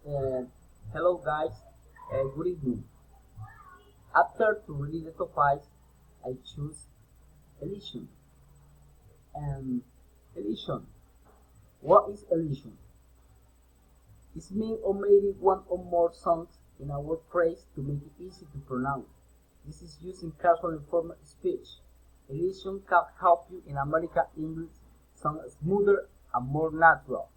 Uh, Hello guys, good evening. After to read the topics, I choose elision. And elision, what is elision? It means omitting one or more sounds in a word phrase to make it easy to pronounce. This is used in casual informal speech. Elision can help you in American English sound smoother and more natural.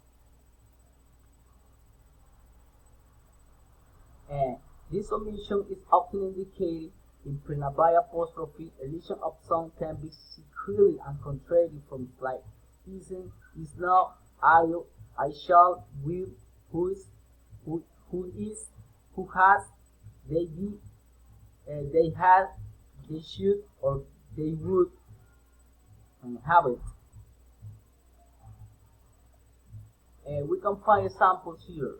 And this omission is often indicated in print by apostrophe. Elision of sound can be secretly and contrary from like isn't, is not, I shall, will, who is, who is, who has, they did, they had, they should, or they would have it. We can find examples here.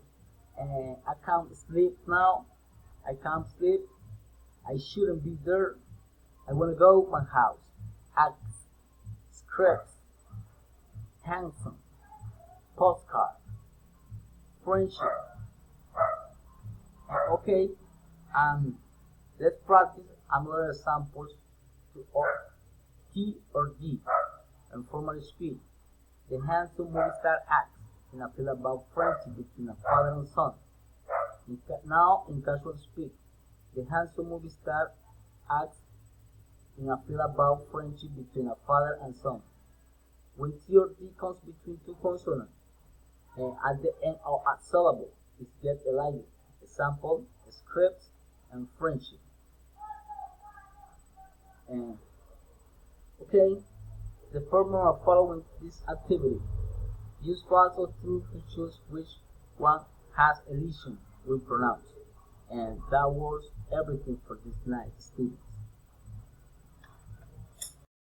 I can't sleep now. I can't sleep. I shouldn't be there. I want to go to my house. Acts, scripts, handsome, postcard, friendship. Okay, and let's practice another examples to T or D and formal speech. The handsome movie star acts in a film about friendship between a father and son. Now, in casual speak, the handsome movie star acts in a film about friendship between a father and son. When T or D comes between two consonants at the end of a syllable, it gets a line. Example, scripts and friendship. And okay, the formula following this activity. Use false or true to choose which one has elision will pronounce. And that was everything for this night, students.